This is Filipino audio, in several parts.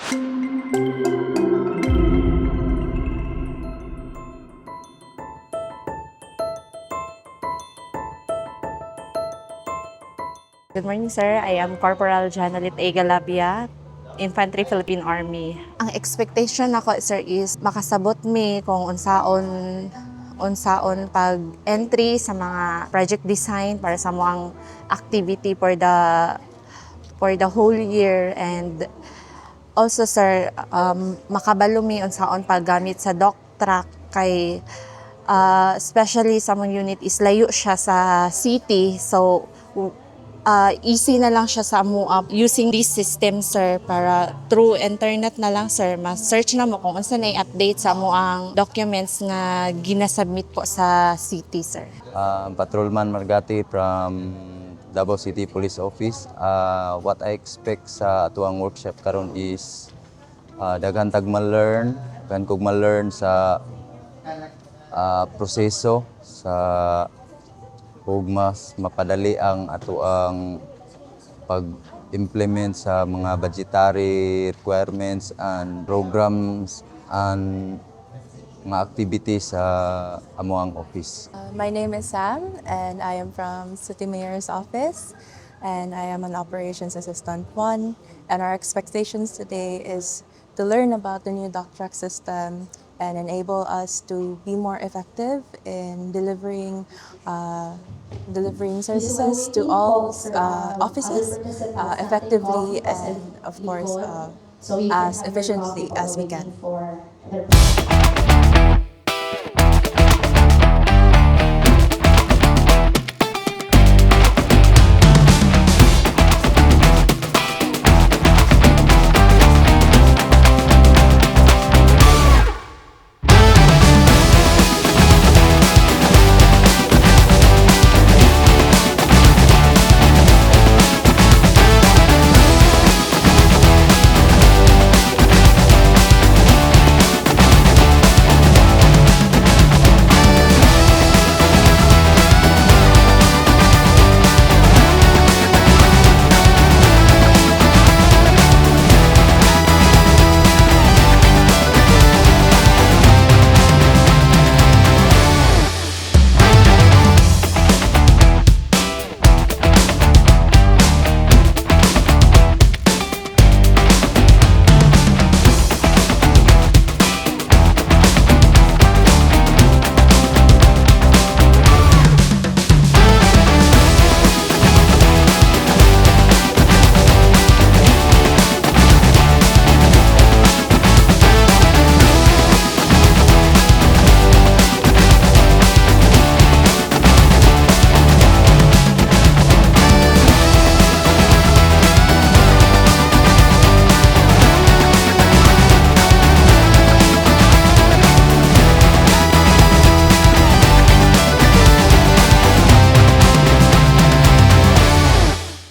Good morning, sir. I am Corporal Janalit A. Galabia, Infantry Philippine Army. Ang expectation nako, sir, is makasabot mi kung unsaon pag-entry sa mga project design para sa mga activity for the whole year, and also, sir, makabalo mi unsaon paggamit sa dock track kay especially sa mong unit is layo siya sa city, so easy na lang siya sa amo using this system, sir, para through internet na lang, sir, ma-search na mo kung unsa na i-update sa amo ang documents nga ginasubmit po sa city, sir. Patrolman Margati from Davao City Police Office. What I expect sa atuang workshop karon is daghan tag ma-learn, kan kog ma-learn sa proseso sa ug mas mapadali ang atuang pag-implement sa mga budgetary requirements and programs and mga activities sa amuang office. My name is Sam, and I am from City Mayor's Office, and I am an Operations Assistant 1. And our expectations today is to learn about the new dock track system and enable us to be more effective in delivering services to all offices effectively and, of course, as efficiently as we can.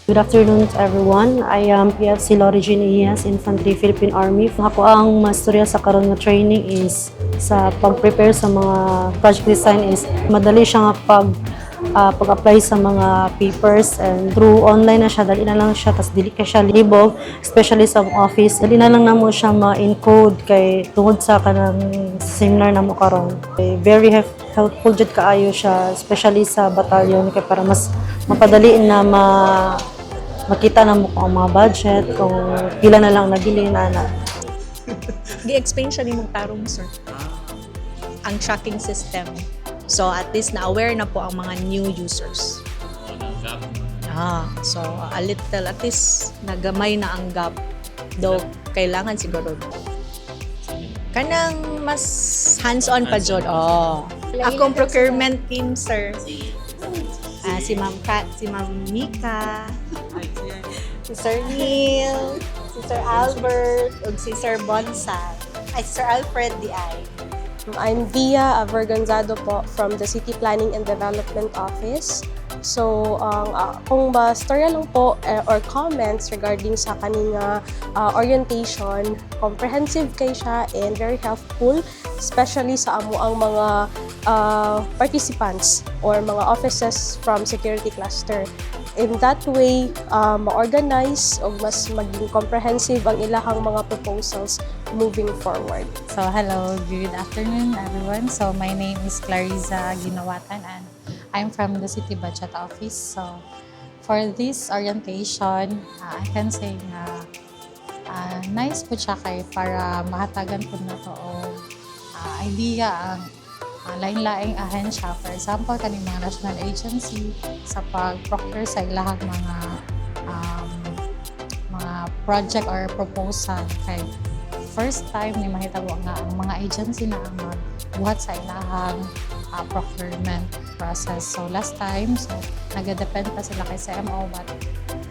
Good afternoon to everyone. I am PFC Lori Ginillas, Infantry Philippine Army. Ako ang masturya sa karon nga training is sa pag-prepare sa mga project design is madali siya nga pag-apply sa mga papers, and through online na siya, dali na lang siya, tas dili ka siya libog, especially sa office. Dali na lang namo siya ma-encode kay tungod sa kanang seminar namo karon. Very helpful jud kaayo siya, especially sa batalyon kay para mas mapadali na makita na mo kung mga budget, kung pila na lang nabili na. Gi-explain siya ni mong tarong, sir. Ang tracking system. So at least na-aware na po ang mga new users. So a little, at least nagamay na ang gap. Though kailangan siguro kanang mas hands-on pa jud. Akong procurement team, sir. Si Ma'am Mika, si Sir Neil, si Sir Albert, ug si Sir Bonsal. Si Sir Alfred Di. I'm Via Avergonzado po from the City Planning and Development Office. So, kung storya lang po or comments regarding sa kaning orientation, comprehensive kay siya and very helpful, especially sa amo ang mga participants or mga offices from security cluster. in that way, ma-organize o mas maging comprehensive ang ilahang mga proposals moving forward. So hello, good afternoon everyone. So my name is Clariza Ginawatan and I'm from the City Budget Office. So for this orientation, I can say na nice po siya kay para mahatagan po na to o idea ang lain-laing ahensya. For example, kaning mga national agency sa pag-procure sa ilahang mga project or proposal kay first time ni mahitabo nga ang mga agency na ang magbuhat sa ilahang procurement process. So last time, so nag-depend pa sila kay CMO, but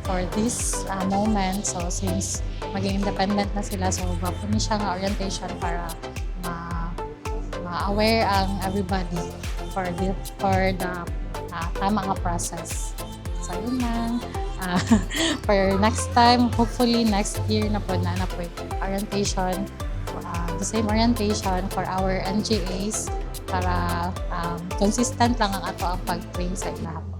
for this moment, so since maging independent na sila, so bago ni siya nga orientation para ma-aware ang everybody for the tama nga process. So yun lang. For next time, hopefully next year na po orientation, the same orientation for our NGAs para consistent lang ang ato ang pag-train sa ilaha po.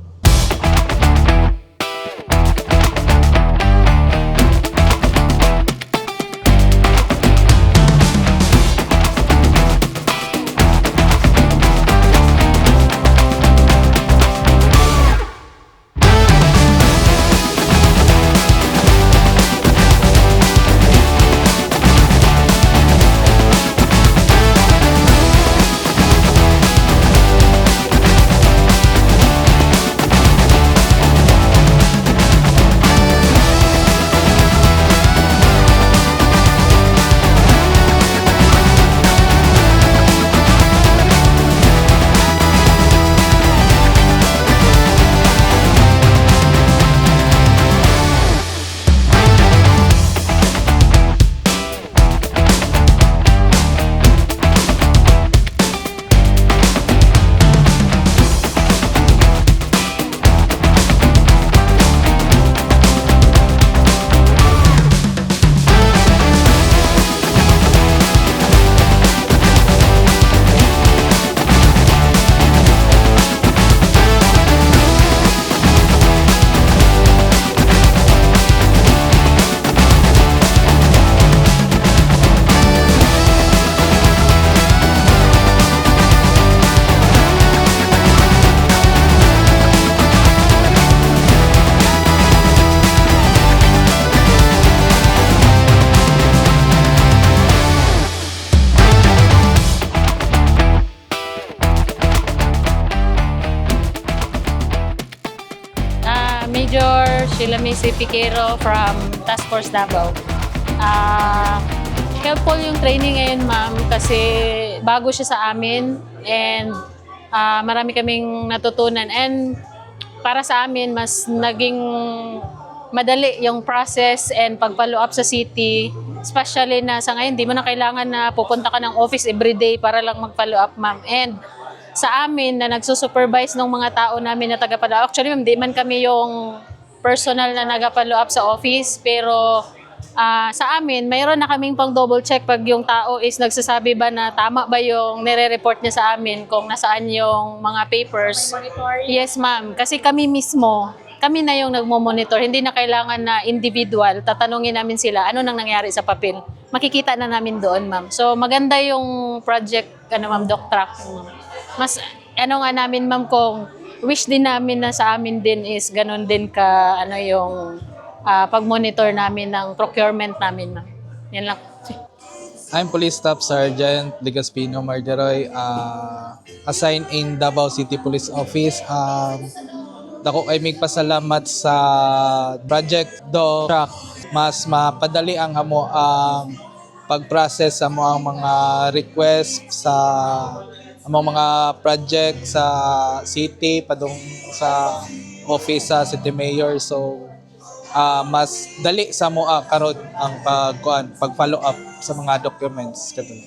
Major Shilamisi Piquero from Task Force Davao. Helpful yung training ngayon, ma'am, kasi bago siya sa amin and marami kaming natutunan. And para sa amin, mas naging madali yung process and pag-follow up sa city. Especially na sa ngayon, di mo na kailangan na pupunta ka ng office everyday para lang mag-follow up, ma'am. And sa amin na nagsusupervise ng mga tao namin na taga-follow up. Actually, ma'am, di man kami yung personal na nag-follow up sa office, pero sa amin, mayroon na kaming pang double check pag yung tao is nagsasabi ba na tama ba yung nire-report niya sa amin kung nasaan yung mga papers. Yes, ma'am. Kasi kami mismo, kami na yung nagmo-monitor. Hindi na kailangan na individual. Tatanungin namin sila, ano nang nangyari sa papel. Makikita na namin doon, ma'am. So, maganda yung project, ma'am, DocTrack. Mas, nga namin, ma'am, kung wish din namin na sa amin din is ganun din ka, yung pag-monitor namin ng procurement namin, ma'am. Yan lang. I'm Police Staff Sergeant Legaspino Marderoy, assigned in Davao City Police Office. Dako ay magpasalamat sa Project DocTrack. Mas mapadali ang amo ang pag-process sa mga request sa mga project sa city padung sa office sa City Mayor. So mas dali sa mo karon ang pag-follow up sa mga documents katulad.